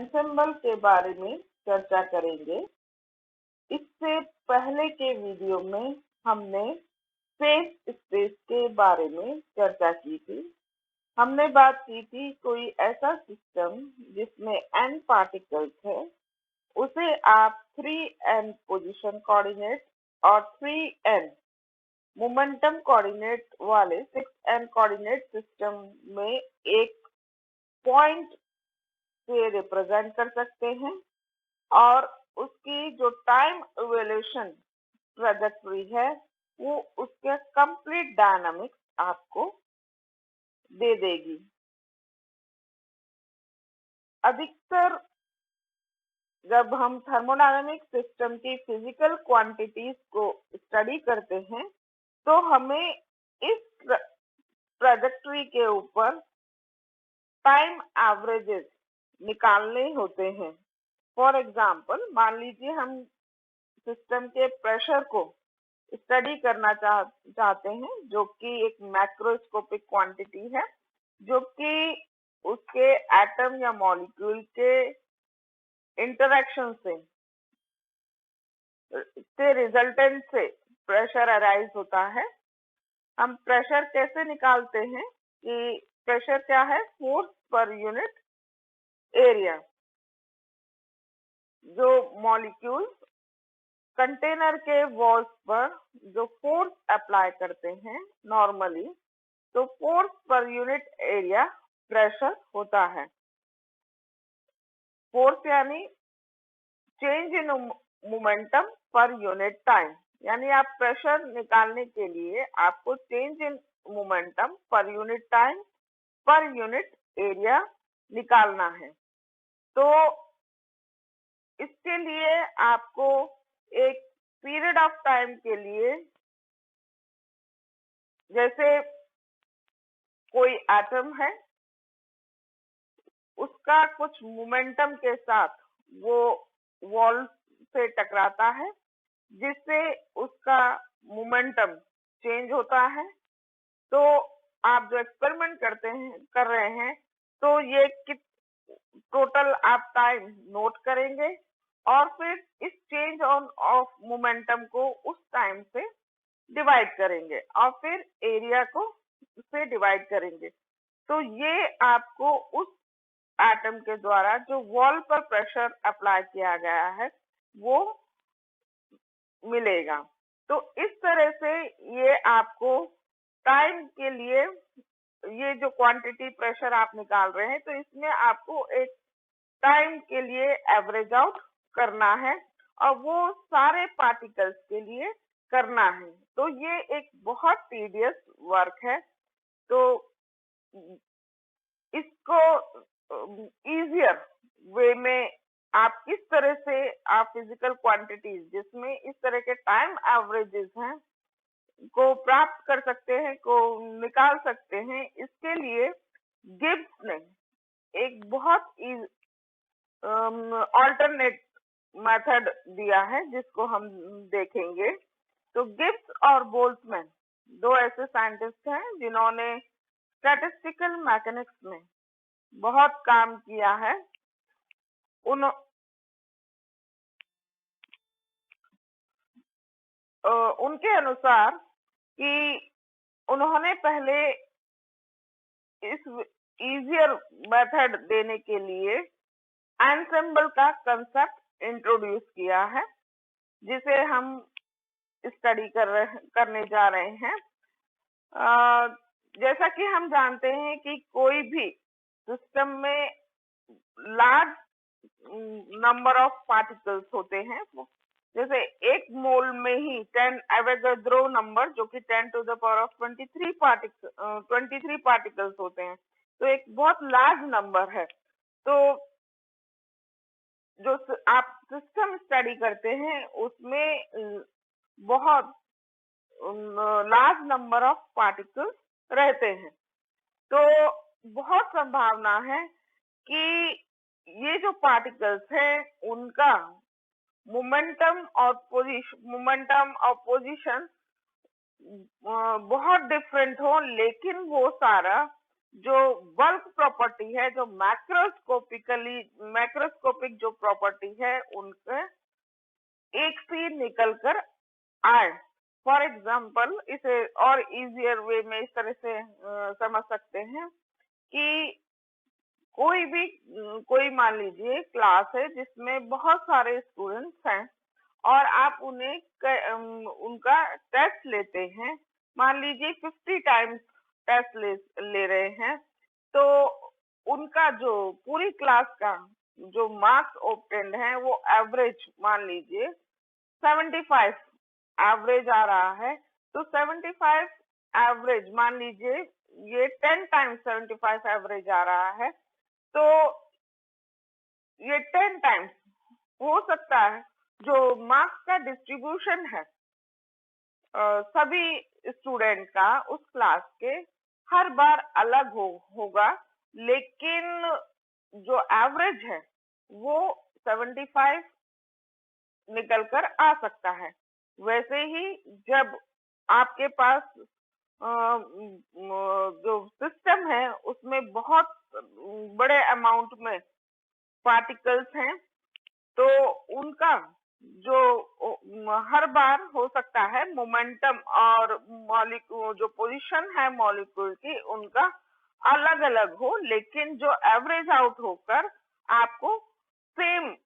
Ensemble के बारे में चर्चा करेंगे। इससे पहले के वीडियो में हमने फेज स्पेस के बारे में चर्चा की थी। हमने बात की थी कोई ऐसा सिस्टम जिसमें n पार्टिकल्स है, उसे आप 3n पोजीशन कोऑर्डिनेट और 3n मोमेंटम कोऑर्डिनेट वाले 6n कोऑर्डिनेट सिस्टम में एक पॉइंट से रिप्रेजेंट कर सकते हैं और उसकी जो टाइम इवोल्यूशन ट्रैजेक्टरी है वो उसके कंप्लीट डायनामिक्स आपको दे देगी। अधिकतर जब हम थर्मोडायनामिक सिस्टम की फिजिकल क्वांटिटीज को स्टडी करते हैं तो हमें इस ट्रैजेक्टरी के ऊपर टाइम एवरेजेस निकालने होते हैं। फॉर एग्जाम्पल, मान लीजिए हम सिस्टम के प्रेशर को स्टडी करना चाहते हैं, जो कि एक मैक्रोस्कोपिक क्वांटिटी है, जो कि उसके एटम या मॉलिक्यूल के इंटरेक्शन से रिजल्टेंट से प्रेशर अराइज होता है। हम प्रेशर कैसे निकालते हैं कि प्रेशर क्या है? Force per unit area. जो मॉलिक्यूल कंटेनर के वॉल्स पर जो फोर्स अप्लाई करते हैं नॉर्मली, तो force per unit area pressure होता है। फोर्स यानी change in momentum per unit time, यानी आप प्रेशर निकालने के लिए आपको change in momentum per unit time per unit area निकालना है। तो इसके लिए आपको एक पीरियड ऑफ टाइम के लिए, जैसे कोई एटम है, उसका कुछ मोमेंटम के साथ वो वॉल से टकराता है, जिससे उसका मोमेंटम चेंज होता है। तो आप जो एक्सपेरिमेंट कर रहे हैं, तो ये टोटल आप टाइम नोट करेंगे और फिर इस चेंज ऑफ मोमेंटम को उस टाइम से डिवाइड करेंगे और फिर एरिया को उससे डिवाइड करेंगे। तो ये आपको उस एटम के द्वारा जो वॉल पर प्रेशर अप्लाई किया गया है वो मिलेगा। तो इस तरह से ये आपको टाइम के लिए, ये जो क्वांटिटी प्रेशर आप निकाल रहे हैं, तो इसमें आपको एक टाइम के लिए एवरेज आउट करना है और वो सारे पार्टिकल्स के लिए करना है। तो ये एक बहुत टीडियस वर्क है। तो इसको इजियर वे में आप किस तरह से आप फिजिकल क्वांटिटीज जिसमें इस तरह के टाइम एवरेजेस हैं को प्राप्त कर सकते हैं, को निकाल सकते हैं, इसके लिए गिब्स ने एक बहुत ऑल्टरनेट मेथड दिया है जिसको हम देखेंगे। तो गिब्स और बोल्ट्जमैन दो ऐसे साइंटिस्ट हैं जिन्होंने स्टैटिस्टिकल मैकेनिक्स में बहुत काम किया है। उनके अनुसार कि उन्होंने पहले इस इजियर मेथड देने के लिए एंसेंबल का कंसेप्ट इंट्रोड्यूस किया है, जिसे हम स्टडी करने जा रहे हैं। जैसा कि हम जानते हैं कि कोई भी सिस्टम में लार्ज नंबर ऑफ पार्टिकल्स होते हैं। जैसे एक मोल में ही 10 एवोगाड्रो नंबर, जो कि 10 to the power of 23 particles होते हैं, तो एक बहुत लार्ज नंबर है। तो जो आप सिस्टम स्टडी करते हैं उसमें बहुत लार्ज नंबर ऑफ पार्टिकल्स रहते हैं। तो बहुत संभावना है कि ये जो पार्टिकल्स हैं उनका मोमेंटम और पोजीशन बहुत डिफरेंट हो, लेकिन वो सारा जो बल्क प्रॉपर्टी है, जो मैक्रोस्कोपिक जो प्रॉपर्टी है, उनके एक से निकल कर आए। फॉर एग्जाम्पल, इसे और इजियर वे में इस तरह से समझ सकते हैं कि कोई मान लीजिए क्लास है जिसमें बहुत सारे स्टूडेंट्स हैं और आप उनका टेस्ट लेते हैं। मान लीजिए 50 टाइम्स टेस्ट ले रहे हैं, तो उनका जो पूरी क्लास का जो मार्क्स ऑब्टेन्ड है वो एवरेज मान लीजिए 75 एवरेज आ रहा है। तो 75 एवरेज मान लीजिए, ये 10 टाइम्स 75 एवरेज आ रहा है, तो ये 10 टाइम्स हो सकता है। जो मार्क्स का डिस्ट्रीब्यूशन है सभी स्टूडेंट का उस क्लास के हर बार अलग होगा, लेकिन जो एवरेज है वो 75 निकल कर आ सकता है। वैसे ही जब आपके पास जो सिस्टम है उसमें बहुत बड़े अमाउंट में पार्टिकल्स हैं, तो उनका जो हर बार हो सकता है मोमेंटम और मॉलिक्यूल जो पोजीशन है मॉलिक्यूल की उनका अलग अलग हो, लेकिन जो एवरेज आउट होकर आपको सेम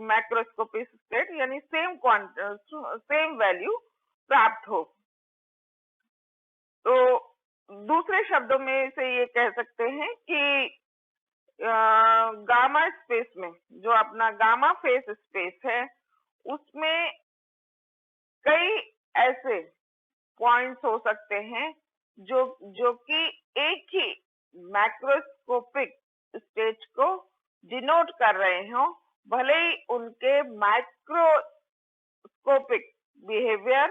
मैक्रोस्कोपिक स्टेट यानी सेम वैल्यू प्राप्त हो। तो दूसरे शब्दों में से ये कह सकते हैं कि गामा स्पेस में जो अपना गामा फेस स्पेस है उसमें कई ऐसे पॉइंट्स हो सकते हैं जो कि एक ही मैक्रोस्कोपिक स्टेज को डिनोट कर रहे हो, भले ही उनके माइक्रोस्कोपिक बिहेवियर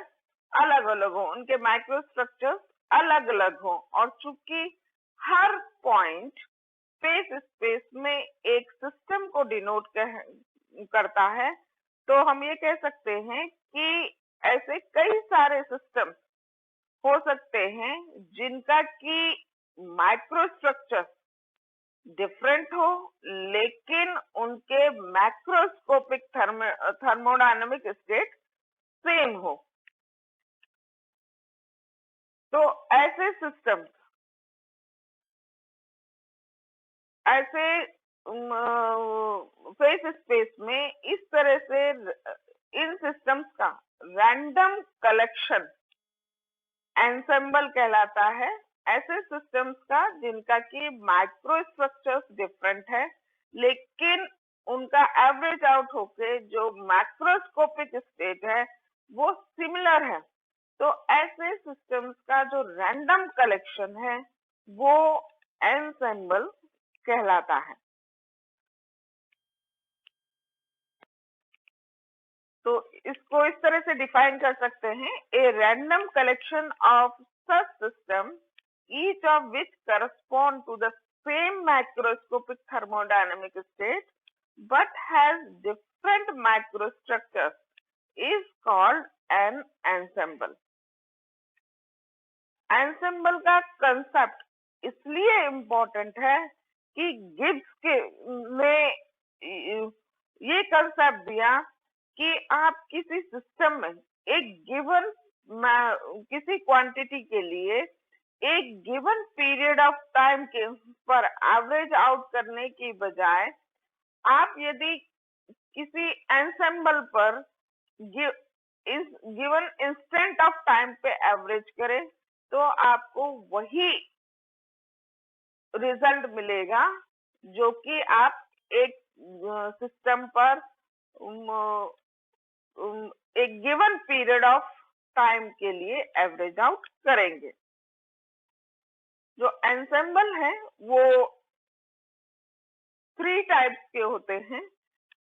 अलग अलग हो, उनके माइक्रो स्ट्रक्चर्स अलग अलग हो, और चूंकि हर पॉइंट स्पेस में एक सिस्टम को डिनोट करता है, तो हम ये कह सकते हैं कि ऐसे कई सारे सिस्टम हो सकते हैं जिनका कि माइक्रोस्ट्रक्चर डिफरेंट हो, लेकिन उनके मैक्रोस्कोपिक थर्मोडायनेमिक स्टेट सेम हो। तो ऐसे सिस्टम ऐसे फेस स्पेस में इस तरह से इन सिस्टम्स का रैंडम कलेक्शन एंसेंबल कहलाता है। ऐसे सिस्टम्स का जिनका कि माइक्रो स्ट्रक्चर्स डिफरेंट है, लेकिन उनका एवरेज आउट होके जो मैक्रोस्कोपिक स्टेट है वो सिमिलर है। तो ऐसे सिस्टम्स का जो रैंडम कलेक्शन है वो एंसेंबल कहलाता है। तो इसको इस तरह से डिफाइन कर सकते हैं, a random collection of such system each of which correspond to the same macroscopic thermodynamic state but has different microstructures is called an ensemble. Ensemble का कंसेप्ट इसलिए इम्पोर्टेंट है कि गिब्स ने ये कंसेप्ट दिया कि आप किसी सिस्टम में एक गिवन किसी क्वांटिटी के लिए एक गिवन पीरियड ऑफ टाइम के पर एवरेज आउट करने की बजाय आप यदि किसी एंसेंबल पर इस गिवन इंस्टेंट ऑफ टाइम पे एवरेज करें, तो आपको वही रिजल्ट मिलेगा जो कि आप एक सिस्टम पर एक गिवन पीरियड ऑफ टाइम के लिए एवरेज आउट करेंगे। जो एंसेंबल है वो 3 टाइप्स के होते हैं,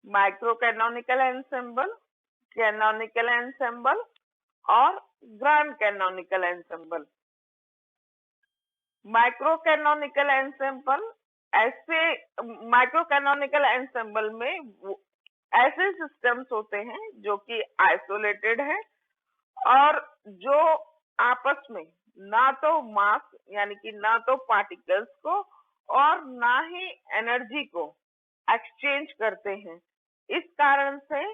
micro canonical ensemble, canonical ensemble और grand canonical ensemble. Micro canonical ensemble में ऐसे सिस्टम्स होते हैं जो कि आइसोलेटेड है और जो आपस में ना तो मास यानी कि ना तो पार्टिकल्स को और ना ही एनर्जी को एक्सचेंज करते हैं। इस कारण से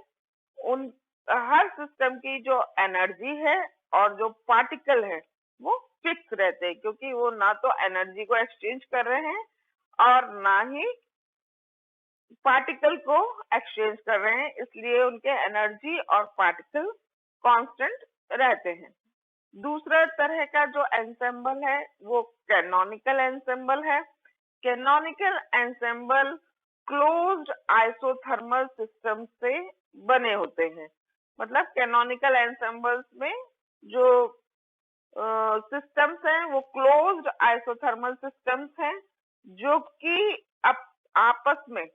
उन हर सिस्टम की जो एनर्जी है और जो पार्टिकल है वो फिक्स रहते हैं, क्योंकि वो ना तो एनर्जी को एक्सचेंज कर रहे हैं और ना ही पार्टिकल को एक्सचेंज कर रहे हैं, इसलिए उनके एनर्जी और पार्टिकल कांस्टेंट रहते हैं। दूसरा तरह का जो एंसेंबल है वो कैनोनिकल एंसेंबल है। Canonical ensemble closed isothermal system से बने होते हैं। मतलब कैनोनिकल एंसेंबल्स में जो सिस्टम्स हैं वो क्लोज्ड आइसोथर्मल सिस्टम्स हैं, जो कि आपस में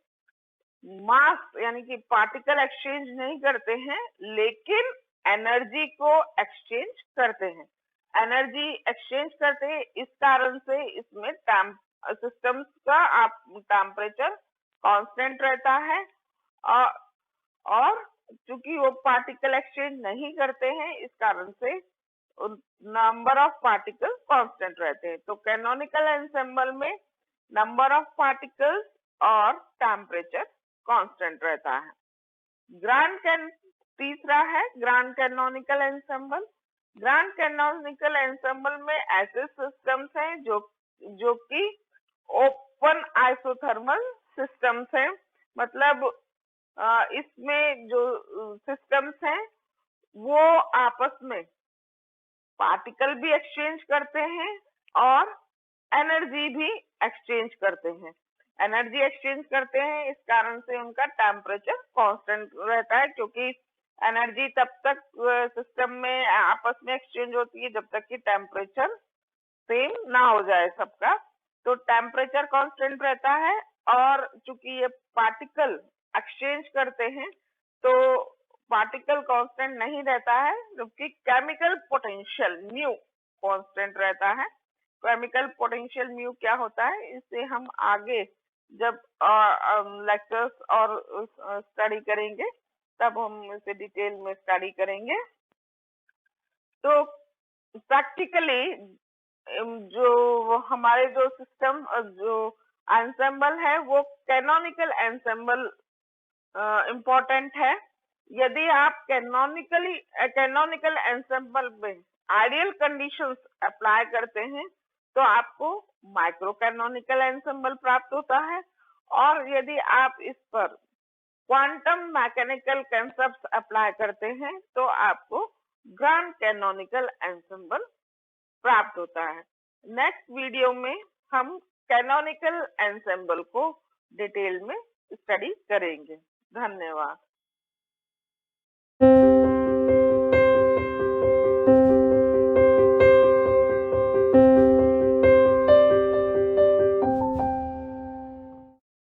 मास यानी कि पार्टिकल एक्सचेंज नहीं करते हैं, लेकिन एनर्जी को एक्सचेंज करते हैं। एनर्जी एक्सचेंज करते हैं, इस कारण से इसमें सिस्टम्स का टेम्परेचर कांस्टेंट रहता है और चूंकि वो पार्टिकल एक्सचेंज नहीं करते हैं, इस कारण से नंबर ऑफ पार्टिकल कांस्टेंट रहते हैं। तो कैनोनिकल एंसेंबल में नंबर ऑफ पार्टिकल्स और टेम्परेचर कांस्टेंट रहता है। तीसरा है grand canonical ensemble. Grand canonical ensemble में ऐसे सिस्टम्स हैं जो कि ओपन आइसोथर्मल सिस्टम्स हैं। मतलब इसमें जो सिस्टम्स हैं वो आपस में पार्टिकल भी एक्सचेंज करते हैं और एनर्जी भी एक्सचेंज करते हैं। एनर्जी एक्सचेंज करते हैं, इस कारण से उनका टेम्परेचर कांस्टेंट रहता है, क्योंकि एनर्जी तब तक सिस्टम में आपस में एक्सचेंज होती है जब तक कि टेम्परेचर सेम ना हो जाए सबका। तो टेम्परेचर कांस्टेंट रहता है, और चूंकि ये पार्टिकल एक्सचेंज करते हैं तो पार्टिकल कांस्टेंट नहीं रहता है, जबकि केमिकल पोटेंशियल म्यू कांस्टेंट रहता है। केमिकल पोटेंशियल म्यू क्या होता है, इसे हम आगे जब लेक्चर्स और स्टडी करेंगे तब हम इसे डिटेल में स्टडी करेंगे। तो प्रैक्टिकली जो हमारे जो सिस्टम जो एंसेंबल है वो कैनोनिकल एंसेंबल इम्पोर्टेंट है। यदि आप कैनोनिकल एंसेंबल में आइडियल कंडीशंस अप्लाई करते हैं तो आपको माइक्रो कैनोनिकल एंसेंबल प्राप्त होता है, और यदि आप इस पर क्वांटम मैकेनिकल कंसेप्ट अप्लाई करते हैं तो आपको ग्रैंड कैनोनिकल एंसेंबल प्राप्त होता है। नेक्स्ट वीडियो में हम कैनोनिकल एंसेंबल को डिटेल में स्टडी करेंगे। धन्यवाद।